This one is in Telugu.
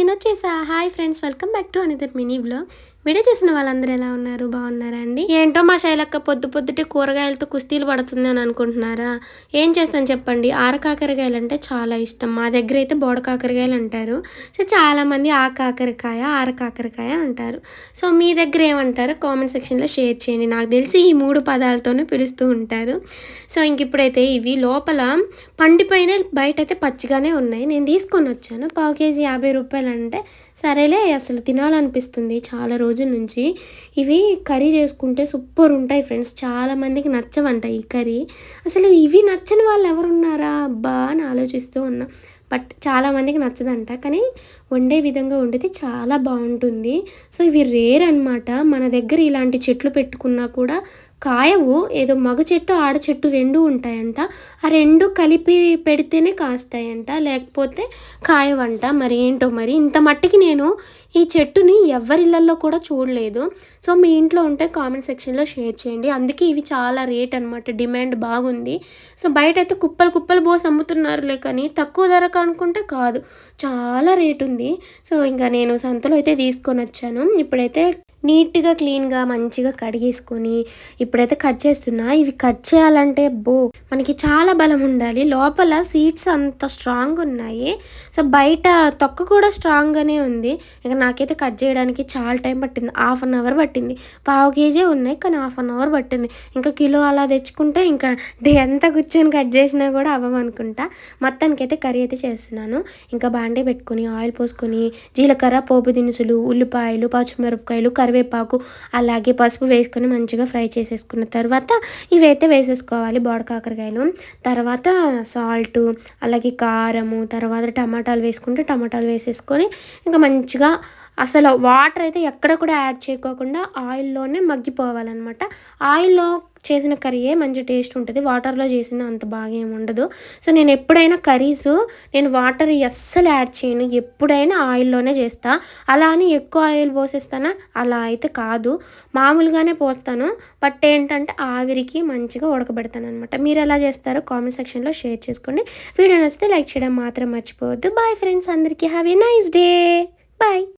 నేనొచ్చేసా. Hi friends, welcome back to another mini vlog. Video చూసిన వాళ్ళందరూ ఎలా ఉన్నారు? బాగున్నారా అండి? ఏంటో మా శైలక్క పొద్దుటే కూరగాయలతో కుస్తీలు పడుతుంది అని అనుకుంటున్నారా? ఏం చేస్తాను చెప్పండి. ఆరకాకరకాయలు అంటే చాలా ఇష్టం. మా దగ్గర అయితే బోడ కాకరకాయలు అంటారు. సో చాలామంది ఆ కాకరకాయ, ఆరకాకరకాయ అంటారు. సో మీ దగ్గర ఏమంటారో కామెంట్ సెక్షన్లో షేర్ చేయండి. నాకు తెలిసి ఈ 3 పదాలతోనే పిలుస్తూ ఉంటారు. సో ఇంక ఇప్పుడైతే ఇవి లోపల పండిపోయిన, బయట అయితే పచ్చిగానే ఉన్నాయి. నేను తీసుకొని వచ్చాను. పావు కేజీ 50 రూపాయలు అంటే సరేలే, అసలు తినాలనిపిస్తుంది చాలా రోజుల నుంచి. ఇవి కర్రీ చేసుకుంటే సూపర్ ఉంటాయి ఫ్రెండ్స్. చాలామందికి నచ్చవంట ఈ కర్రీ. అసలు ఇవి నచ్చని వాళ్ళు ఎవరున్నారా అబ్బా అని ఆలోచిస్తూ ఉన్నా. బట్ చాలామందికి నచ్చదంట, కానీ వండే విధంగా వండితే చాలా బాగుంటుంది. సో ఇవి రేర్ అనమాట. మన దగ్గర ఇలాంటి చెట్లు పెట్టుకున్నా కూడా కాయవు. ఏదో మగ చెట్టు, ఆడ చెట్టు 2 ఉంటాయంట. ఆ 2 కలిపి పెడితేనే కాస్తాయంట, లేకపోతే కాయవంట. మరి ఏంటో మరి. ఇంత మట్టికి నేను ఈ చెట్టుని ఎవరిళ్ళల్లో కూడా చూడలేదు. సో మీ ఇంట్లో ఉంటే కామెంట్ సెక్షన్లో షేర్ చేయండి. అందుకే ఇవి చాలా రేట్ అనమాట, డిమాండ్ బాగుంది. సో బయట అయితే కుప్పలు పోసి అమ్ముతున్నారులే, కానీ తక్కువ ధరకు అనుకుంటే కాదు, చాలా రేట్ ఉంది. సో ఇంకా నేను సంతలో అయితే తీసుకొని వచ్చాను. ఇప్పుడైతే నీట్గా క్లీన్గా మంచిగా కడిగేసుకొని ఇప్పుడైతే కట్ చేస్తున్నా. ఇవి కట్ చేయాలంటే మనకి చాలా బలం ఉండాలి. లోపల సీడ్స్ అంత స్ట్రాంగ్ ఉన్నాయి. సో బయట తొక్క కూడా స్ట్రాంగ్గానే ఉంది. ఇక నాకైతే కట్ చేయడానికి చాలా టైం పట్టింది. 1/2 అవర్ పట్టింది. పావు కేజీ ఉన్నాయి, కానీ 1/2 అవర్ పట్టింది. ఇంకా కిలో అలా తెచ్చుకుంటే ఇంకా డే అంతా కూర్చొని కట్ చేసినా కూడా అవ్వమనుకుంటా. మొత్తానికైతే కర్రీ అయితే చేస్తున్నాను. ఇంకా బాండే పెట్టుకొని ఆయిల్ పోసుకొని జీలకర్ర, పోపు దినుసులు, ఉల్లిపాయలు, పచ్చిమిరపకాయలు, కరివేపాకు, అలాగే పసుపు వేసుకొని మంచిగా ఫ్రై చేసేసుకున్న తర్వాత ఇవైతే వేసేసుకోవాలి బోడ కాకరకాయలు. తర్వాత సాల్ట్, అలాగే కారము, తర్వాత టమాటాలు వేసుకుంటే టమాటాలు వేసేసుకొని ఇంకా మంచిగా అసలు వాటర్ అయితే ఎక్కడ కూడా యాడ్ చేయకోకుండా ఆయిల్లోనే మగ్గిపోవాలన్నమాట. ఆయిల్లో చేసిన కర్రీయే మంచి టేస్ట్ ఉంటుంది. వాటర్లో చేసిన అంత బాగా ఏమి ఉండదు. సో నేను ఎప్పుడైనా కర్రీస్ వాటర్ అస్సలు యాడ్ చేయను. ఎప్పుడైనా ఆయిల్లోనే చేస్తా. అలా అని ఎక్కువ ఆయిల్ పోసేస్తానా? అలా అయితే కాదు, మామూలుగానే పోస్తాను. బట్ ఏంటంటే ఆవిరికి మంచిగా ఉడకబెడతాను అనమాట. మీరు ఎలా చేస్తారో కామెంట్ సెక్షన్లో షేర్ చేసుకోండి. వీడియో నచ్చితే లైక్ చేయడం మాత్రం మర్చిపోవద్దు. బాయ్ ఫ్రెండ్స్, అందరికీ have a nice day. Bye.